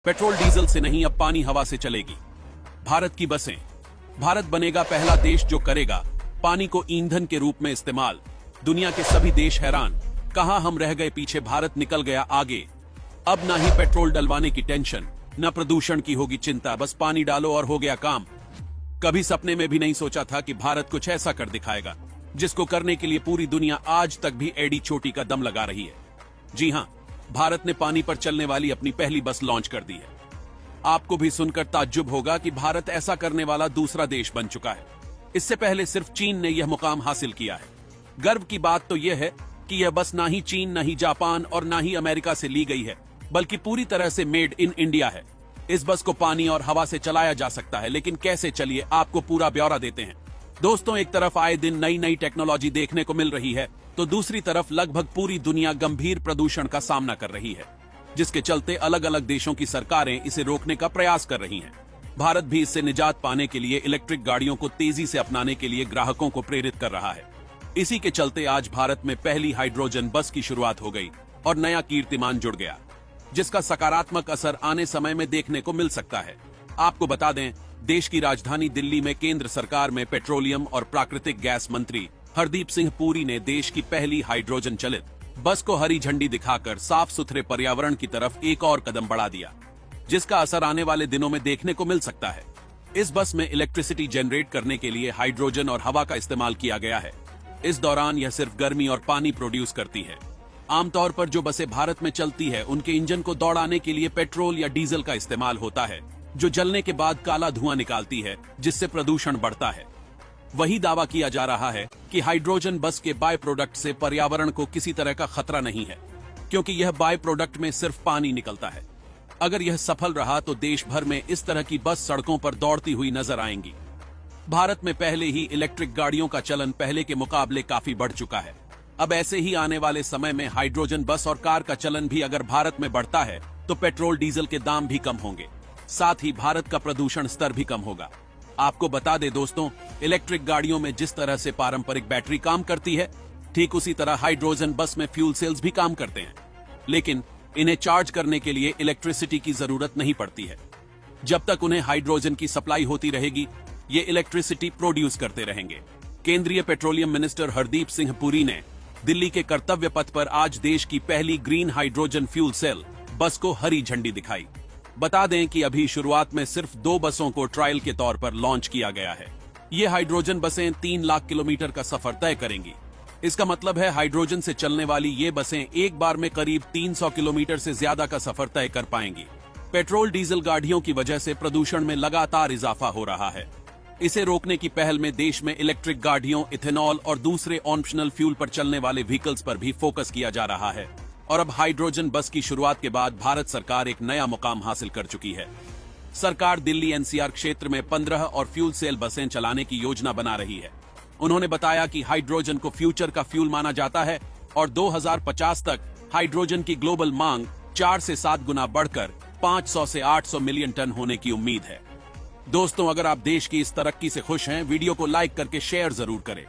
Petrol diesel से नहीं, अब पानी हवा से चलेगी। भारत की बसें। भारत बनेगा पहला देश जो करेगा पानी को ईंधन के रूप में इस्तेमाल। दुनिया के सभी देश हैरान, कहां हम रह गए पीछे, भारत निकल गया आगे। अब ना ही पेट्रोल डलवाने की टेंशन, न प्रदूषण की होगी चिंता, बस पानी डालो और हो गया काम। कभी सपने में भी नहीं सोचा था कि भारत कुछ ऐसा कर दिखाएगा जिसको करने के लिए पूरी दुनिया आज तक भी एड़ी चोटी का दम लगा रही है। जी हां, भारत ने पानी पर चलने वाली अपनी पहली बस लॉन्च कर दी है। आपको भी सुनकर ताज्जुब होगा कि भारत ऐसा करने वाला दूसरा देश बन चुका है। इससे पहले सिर्फ चीन ने यह मुकाम हासिल किया है। गर्व की बात तो यह है कि यह बस ना ही चीन, ना ही जापान और ना ही अमेरिका से ली गई है, बल्कि पूरी तरह से मेड इन इंडिया है। इस बस को पानी और हवा से चलाया जा सकता है, लेकिन कैसे, चलिए आपको पूरा ब्यौरा देते हैं। दोस्तों, एक तरफ आए दिन नई नई टेक्नोलॉजी देखने को मिल रही है, तो दूसरी तरफ लगभग पूरी दुनिया गंभीर प्रदूषण का सामना कर रही है, जिसके चलते अलग अलग देशों की सरकारें इसे रोकने का प्रयास कर रही हैं। भारत भी इससे निजात पाने के लिए इलेक्ट्रिक गाड़ियों को तेजी से अपनाने के लिए ग्राहकों को प्रेरित कर रहा है। इसी के चलते आज भारत में पहली हाइड्रोजन बस की शुरुआत हो गई और नया कीर्तिमान जुड़ गया, जिसका सकारात्मक असर आने समय में देखने को मिल सकता है। आपको बता दें, देश की राजधानी दिल्ली में केंद्र सरकार में पेट्रोलियम और प्राकृतिक गैस मंत्री हरदीप सिंह पुरी ने देश की पहली हाइड्रोजन चलित बस को हरी झंडी दिखाकर साफ सुथरे पर्यावरण की तरफ एक और कदम बढ़ा दिया, जिसका असर आने वाले दिनों में देखने को मिल सकता है। इस बस में इलेक्ट्रिसिटी जनरेट करने के लिए हाइड्रोजन और हवा का इस्तेमाल किया गया है। इस दौरान यह सिर्फ गर्मी और पानी प्रोड्यूस करती है। आमतौर पर जो बसें भारत में चलती है, उनके इंजन को दौड़ाने के लिए पेट्रोल या डीजल का इस्तेमाल होता है, जो जलने के बाद काला धुआं निकालती है, जिससे प्रदूषण बढ़ता है। वही दावा किया जा रहा है कि हाइड्रोजन बस के बाय प्रोडक्ट से पर्यावरण को किसी तरह का खतरा नहीं है, क्योंकि यह बाय प्रोडक्ट में सिर्फ पानी निकलता है। अगर यह सफल रहा तो देश भर में इस तरह की बस सड़कों पर दौड़ती हुई नजर आएंगी। भारत में पहले ही इलेक्ट्रिक गाड़ियों का चलन पहले के मुकाबले काफी बढ़ चुका है। अब ऐसे ही आने वाले समय में हाइड्रोजन बस और कार का चलन भी अगर भारत में बढ़ता है तो पेट्रोल डीजल के दाम भी कम होंगे, साथ ही भारत का प्रदूषण स्तर भी कम होगा। आपको बता दें दोस्तों, इलेक्ट्रिक गाड़ियों में जिस तरह से पारंपरिक बैटरी काम करती है, ठीक उसी तरह हाइड्रोजन बस में फ्यूल सेल्स भी काम करते हैं, लेकिन इन्हें चार्ज करने के लिए इलेक्ट्रिसिटी की जरूरत नहीं पड़ती है। जब तक उन्हें हाइड्रोजन की सप्लाई होती रहेगी, ये इलेक्ट्रिसिटी प्रोड्यूस करते रहेंगे। केंद्रीय पेट्रोलियम मिनिस्टर हरदीप सिंह पुरी ने दिल्ली के कर्तव्य पथ पर आज देश की पहली ग्रीन हाइड्रोजन फ्यूल सेल बस को हरी झंडी दिखाई। बता दें कि अभी शुरुआत में सिर्फ 2 बसों को ट्रायल के तौर पर लॉन्च किया गया है। ये हाइड्रोजन बसें 3 लाख किलोमीटर का सफर तय करेंगी। इसका मतलब है हाइड्रोजन से चलने वाली ये बसें एक बार में करीब 300 किलोमीटर से ज्यादा का सफर तय कर पाएंगी। पेट्रोल डीजल गाड़ियों की वजह से प्रदूषण में लगातार इजाफा हो रहा है। इसे रोकने की पहल में देश में इलेक्ट्रिक गाड़ियों, इथेनॉल और दूसरे ऑप्शनल फ्यूल पर चलने वाले व्हीकल्स पर भी फोकस किया जा रहा है। और अब हाइड्रोजन बस की शुरुआत के बाद भारत सरकार एक नया मुकाम हासिल कर चुकी है। सरकार दिल्ली एनसीआर क्षेत्र में 15 और फ्यूल सेल बसें चलाने की योजना बना रही है। उन्होंने बताया कि हाइड्रोजन को फ्यूचर का फ्यूल माना जाता है और 2050 तक हाइड्रोजन की ग्लोबल मांग 4 से 7 गुना बढ़कर 500 से 800 मिलियन टन होने की उम्मीद है। दोस्तों, अगर आप देश की इस तरक्की से खुश हैं, वीडियो को लाइक करके शेयर जरूर करें।